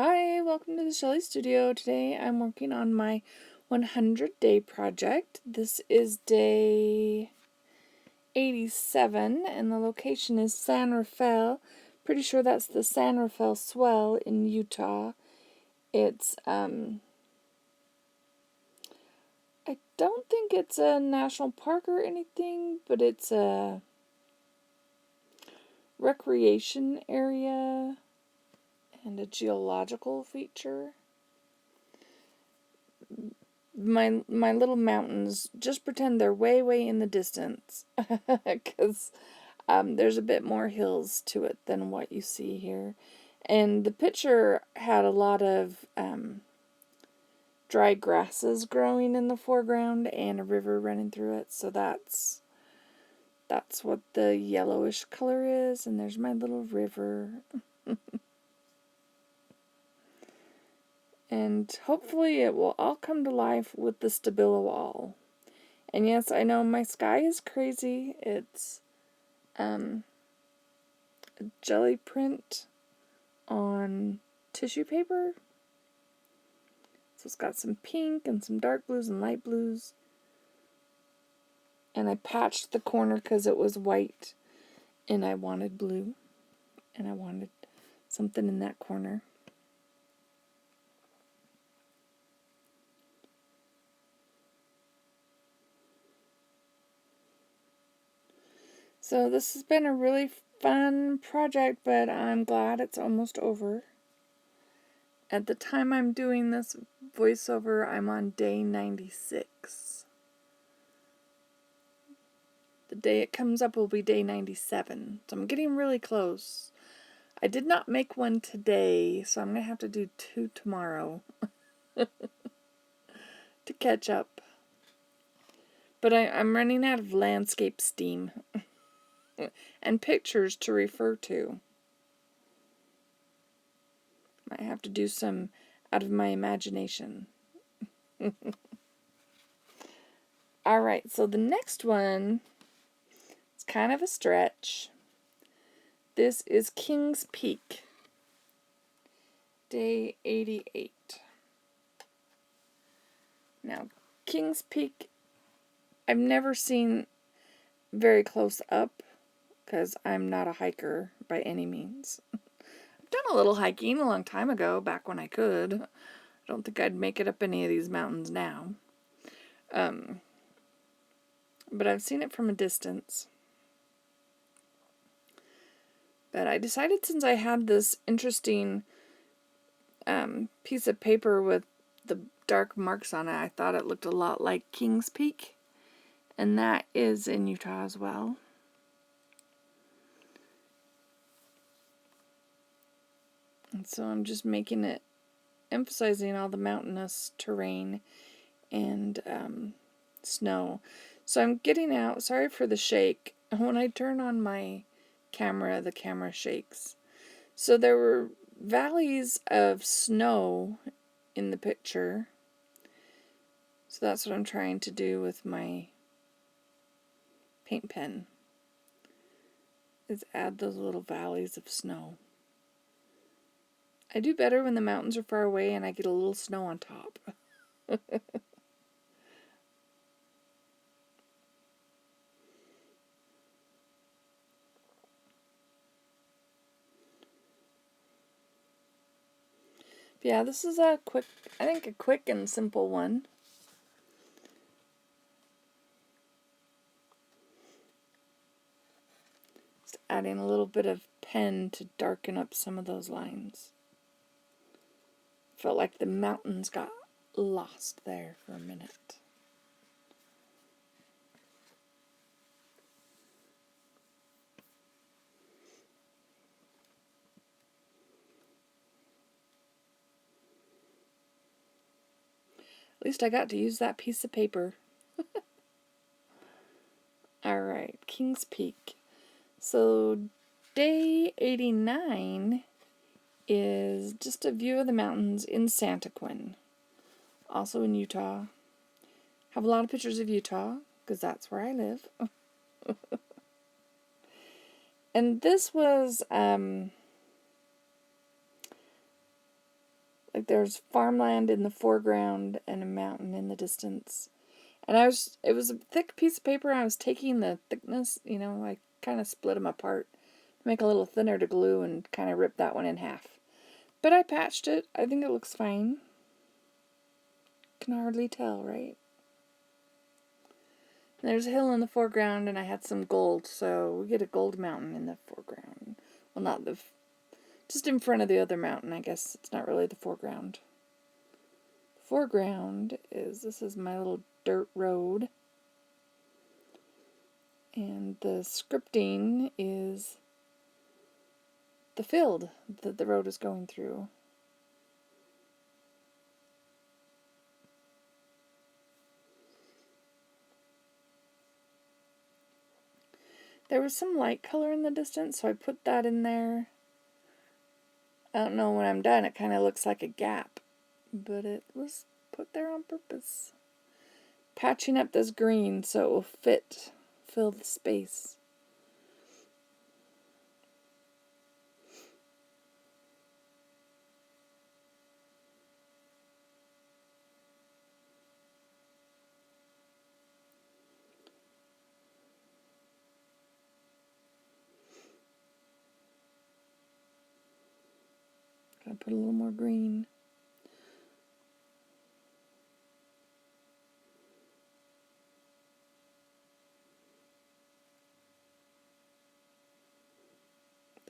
Hi, welcome to the Shelly Studio. Today I'm working on my 100-day project. This is day 87 and the location is San Rafael. Pretty sure that's the San Rafael Swell in Utah. It's, I don't think it's a national park or anything, but it's a recreation area and a geological feature. My little mountains, just pretend they're way in the distance, because there's a bit more hills to it than what you see here. And the picture had a lot of dry grasses growing in the foreground and a river running through it, so that's what the yellowish color is. And there's my little river. And hopefully it will all come to life with the Stabilo wall. And yes, I know my sky is crazy. It's a jelly print on tissue paper. So it's got some pink and some dark blues and light blues. And I patched the corner because it was white and I wanted blue. And I wanted something in that corner. So this has been a really fun project, but I'm glad it's almost over. At the time I'm doing this voiceover, I'm on day 96. The day it comes up will be day 97, so I'm getting really close. I did not make one today, so I'm going to have to do 2 tomorrow to catch up. But I'm running out of landscape steam and pictures to refer to. Might have to do some out of my imagination. Alright, so the next one is kind of a stretch. This is King's Peak, day 88. Now, King's Peak, I've never seen very close up because I'm not a hiker by any means. I've done a little hiking a long time ago, back when I could. I don't think I'd make it up any of these mountains now. But I've seen it from a distance. But I decided, since I had this interesting piece of paper with the dark marks on it, I thought it looked a lot like King's Peak. And that is in Utah as well. And so I'm just making it, emphasizing all the mountainous terrain and snow. So I'm getting out, sorry for the shake. When I turn on my camera, the camera shakes. So there were valleys of snow in the picture. So that's what I'm trying to do with my paint pen, is add those little valleys of snow. I do better when the mountains are far away and I get a little snow on top. Yeah, this is a quick and simple one. Just adding a little bit of pen to darken up some of those lines. Felt like the mountains got lost there for a minute. At least I got to use that piece of paper. Alright, King's Peak. So day 89 is just a view of the mountains in Santaquin, also in Utah. Have a lot of pictures of Utah, because that's where I live. And this was Like there's farmland in the foreground and a mountain in the distance. And it was a thick piece of paper. I was taking the thickness, I kind of split them apart to make a little thinner to glue and kind of rip that one in half. But I patched it. I think it looks fine. Can hardly tell, right? And there's a hill in the foreground, and I had some gold, so we get a gold mountain in the foreground. Well, not just in front of the other mountain, I guess. It's not really the foreground. The foreground this is my little dirt road. And the scripting is the field that the road is going through. There was some light color in the distance, so I put that in there. I don't know, when I'm done, it kind of looks like a gap, but it was put there on purpose. Patching up this green so it will fill the space. Gotta put a little more green.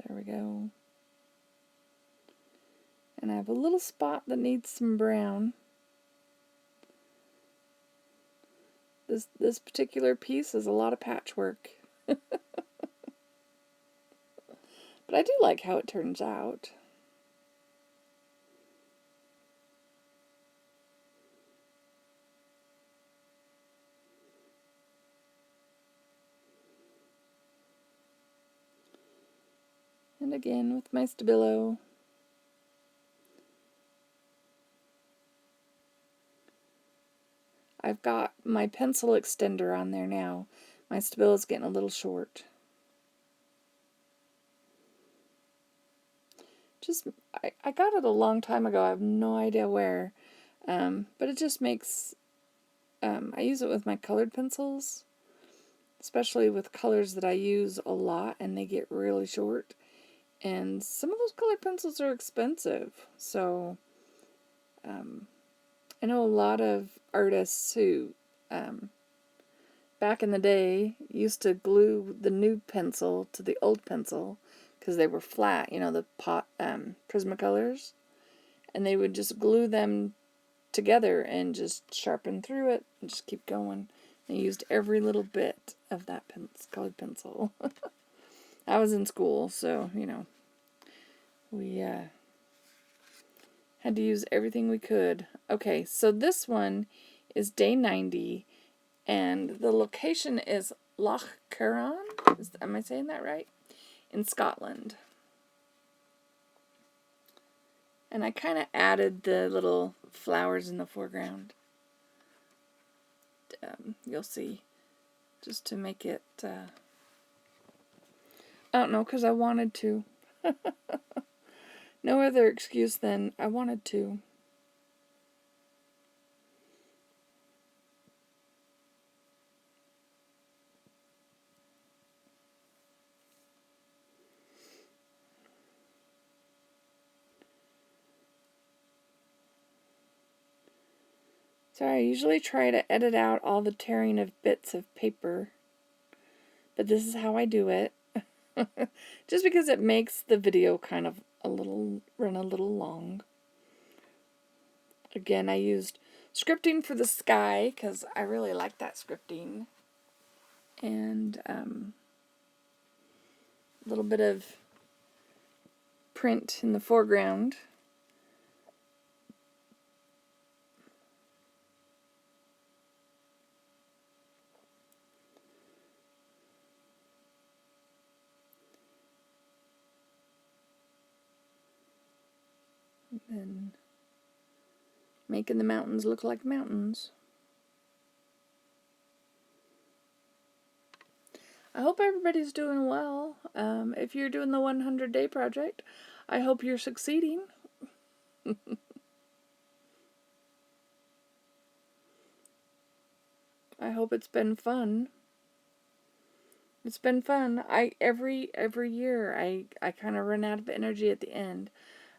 There we go. And I have a little spot that needs some brown. This particular piece is a lot of patchwork. But I do like how it turns out. And again with my Stabilo. I've got my pencil extender on there now. My Stabilo is getting a little short. I got it a long time ago. I have no idea where. But it just makes... I use it with my colored pencils. Especially with colors that I use a lot and they get really short. And some of those colored pencils are expensive. So, I know a lot of artists who, back in the day, used to glue the new pencil to the old pencil because they were flat, the Prismacolors. And they would just glue them together and just sharpen through it and just keep going. They used every little bit of that colored pencil. I was in school, so, we had to use everything we could. Okay, so this one is day 90, and the location is Loch Carron. Am I saying that right? In Scotland. And I kind of added the little flowers in the foreground. You'll see. Just to make it... I don't know, because I wanted to. No other excuse than I wanted to. So I usually try to edit out all the tearing of bits of paper. But this is how I do it. Just because it makes the video kind of run a little long. Again, I used scripting for the sky because I really like that scripting. And a little bit of print in the foreground. And making the mountains look like mountains. I hope everybody's doing well. If you're doing the 100-day project, I hope you're succeeding. I hope it's been fun. It's been fun. Every year I kind of run out of energy at the end.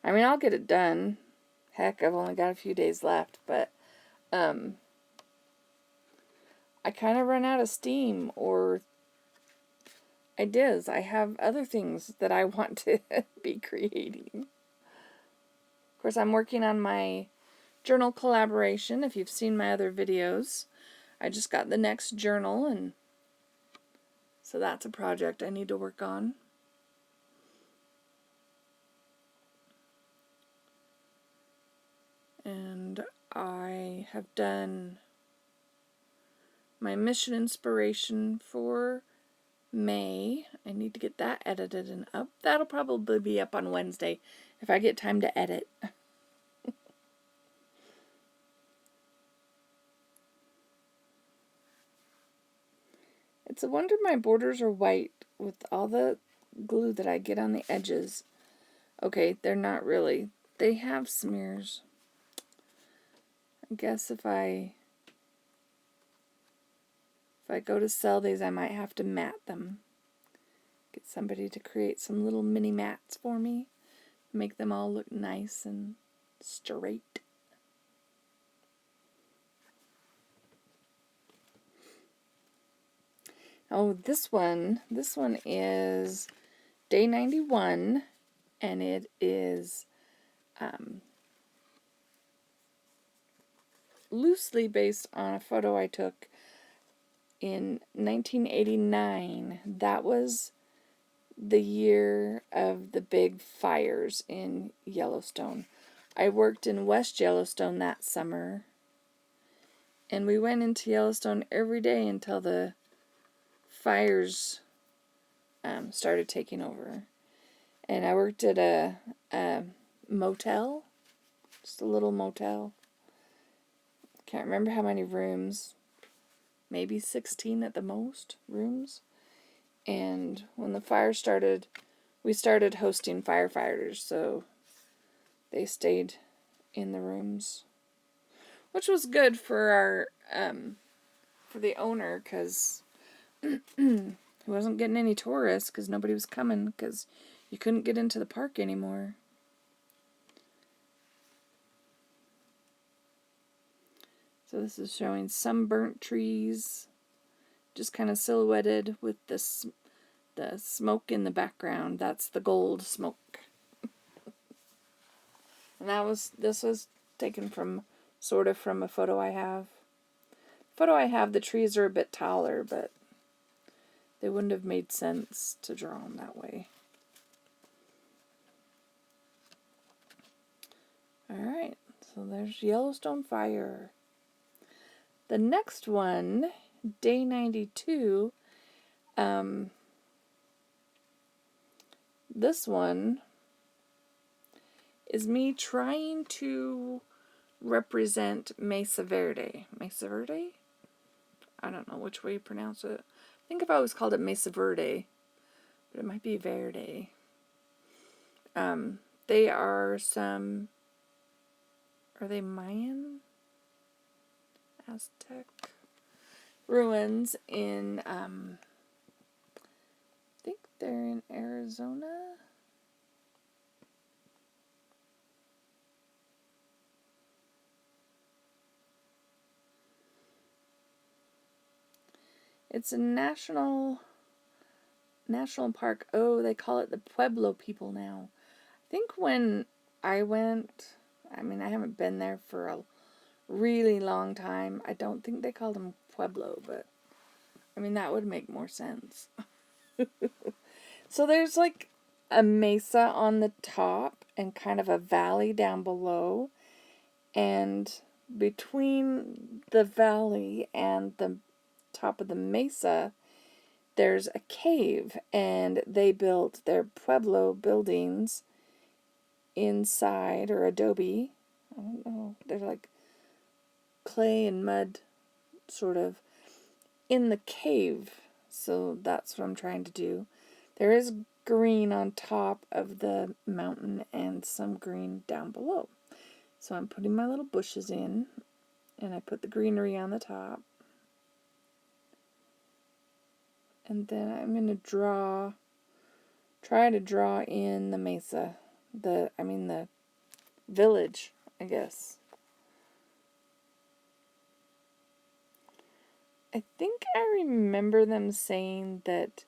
I mean, I'll get it done. Heck, I've only got a few days left, but I kind of run out of steam or ideas. I have other things that I want to be creating. Of course, I'm working on my journal collaboration. If you've seen my other videos, I just got the next journal, and so that's a project I need to work on. And I have done my mission inspiration for May. I need to get that edited and up. That'll probably be up on Wednesday if I get time to edit. It's a wonder my borders are white with all the glue that I get on the edges. Okay, they're not really. They have smears. I guess if I go to sell these, I might have to mat them. Get somebody to create some little mini mats for me. Make them all look nice and straight. Oh, this one is day 91, and it is loosely based on a photo I took in 1989. That was the year of the big fires in Yellowstone. I worked in West Yellowstone that summer, and we went into Yellowstone every day until the fires started taking over. And I worked at a motel, just a little motel. Can't remember how many rooms, maybe 16 at the most rooms. And when the fire started, we started hosting firefighters, so they stayed in the rooms, which was good for our for the owner, because he wasn't getting any tourists because nobody was coming because you couldn't get into the park anymore. So this is showing some burnt trees, just kind of silhouetted with the smoke in the background. That's the gold smoke. And this was taken from from a photo I have. The trees are a bit taller, but they wouldn't have made sense to draw them that way. Alright, so there's Yellowstone Fire. The next one, day 92, this one is me trying to represent Mesa Verde. Mesa Verde? I don't know which way you pronounce it. I think I've always called it Mesa Verde, but it might be Verde. They are they Mayan? Aztec ruins in, I think they're in Arizona. It's a national park. Oh, they call it the Pueblo people now. I think when I went, I mean, I haven't been there for a really long time. I don't think they called them Pueblo, but I mean, that would make more sense. So there's like a mesa on the top and kind of a valley down below. And between the valley and the top of the mesa, there's a cave, and they built their Pueblo buildings inside, or adobe. I don't know. They're like clay and mud, sort of, in the cave. So that's what I'm trying to do. There is green on top of the mountain and some green down below. So I'm putting my little bushes in, and I put the greenery on the top. And then I'm going to try to draw in the mesa. The village, I guess. I think I remember them saying that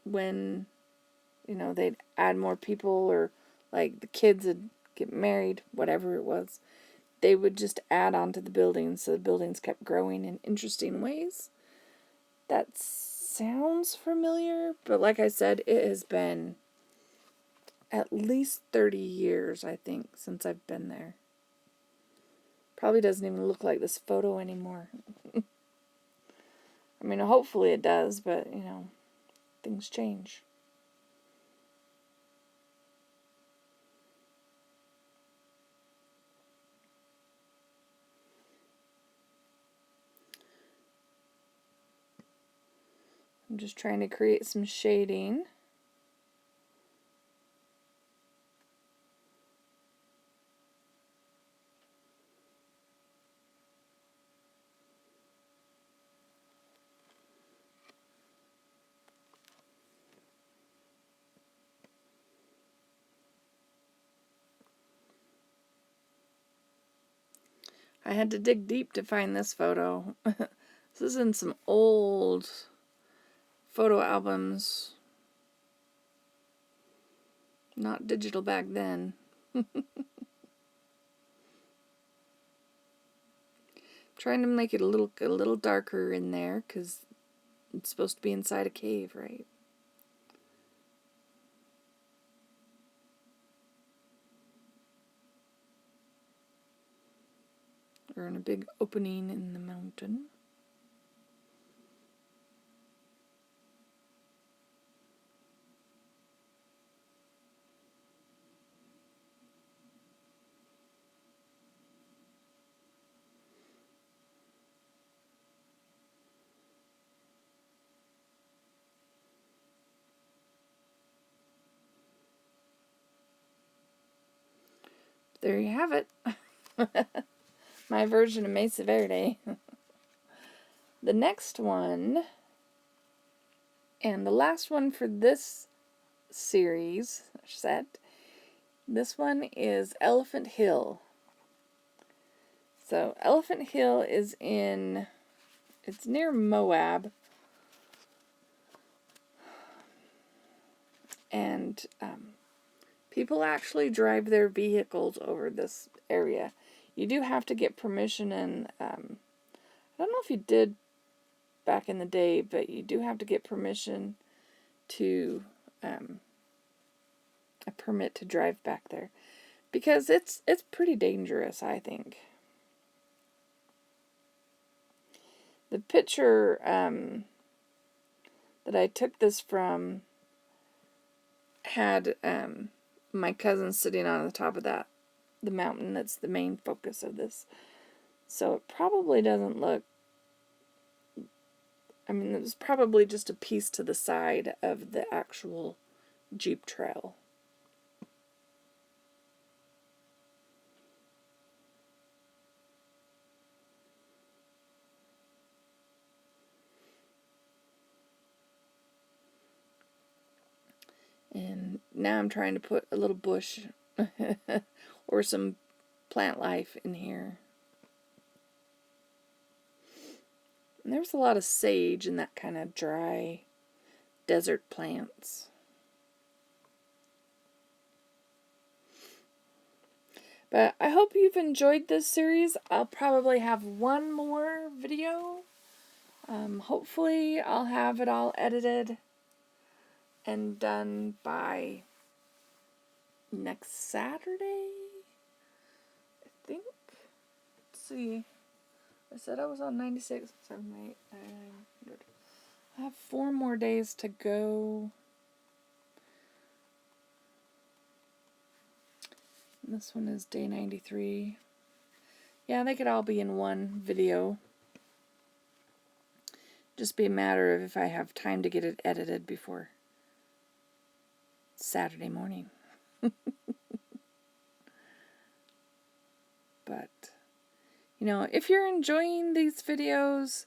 when, they'd add more people, or like the kids would get married, whatever it was, they would just add on to the buildings, so the buildings kept growing in interesting ways. That sounds familiar, but like I said, it has been at least 30 years, I think, since I've been there. Probably doesn't even look like this photo anymore. I mean, hopefully it does, but, things change. I'm just trying to create some shading. I had to dig deep to find this photo. This is in some old photo albums. Not digital back then. Trying to make it a little darker in there, because it's supposed to be inside a cave, right? Or in a big opening in the mountain. There you have it. My version of Mesa Verde. The next one, and the last one for this series set, this one is Elephant Hill. So Elephant Hill is it's near Moab. And people actually drive their vehicles over this area. You do have to get permission, and I don't know if you did back in the day, but you do have to get permission to a permit to drive back there, because it's pretty dangerous, I think. The picture that I took this from had my cousin sitting on the top of the mountain that's the main focus of this. So it probably doesn't look, it was probably just a piece to the side of the actual Jeep trail. And now I'm trying to put a little bush or some plant life in here. And there's a lot of sage and that kind of dry desert plants. But I hope you've enjoyed this series. I'll probably have one more video. Hopefully I'll have it all edited and done by next Saturday, I think. Let's see. I said I was on 96, 7, 8, 9, 100. I have 4 more days to go. And this one is day 93. Yeah, they could all be in one video. Just be a matter of if I have time to get it edited before Saturday morning. But, if you're enjoying these videos,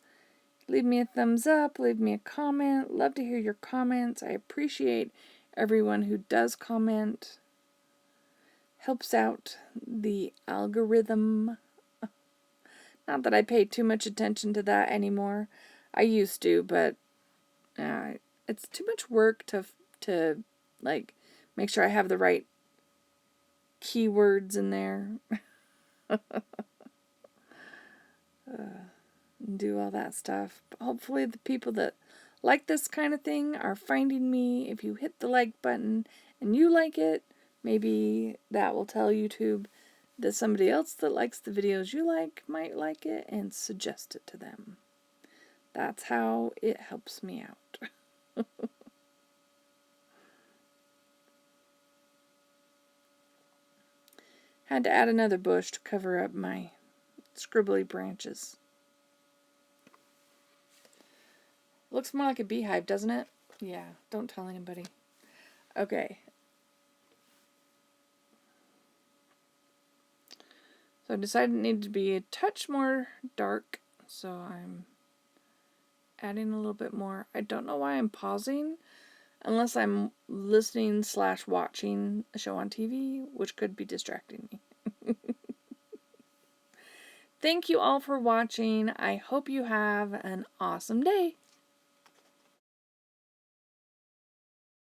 Leave me a thumbs up, leave me a comment. Love to hear your comments. I appreciate everyone who does comment. Helps out the algorithm. Not that I pay too much attention to that anymore. I used to, but it's too much work to like make sure I have the right keywords in there. Do all that stuff. But hopefully the people that like this kind of thing are finding me. If you hit the like button and you like it, maybe that will tell YouTube that somebody else that likes the videos you like might like it and suggest it to them. That's how it helps me out. Had to add another bush to cover up my scribbly branches. Looks more like a beehive, doesn't it? Yeah, don't tell anybody. Okay. So I decided it needed to be a touch more dark, so I'm adding a little bit more. I don't know why I'm pausing, unless I'm listening / watching a show on TV, which could be distracting me. Thank you all for watching. I hope you have an awesome day.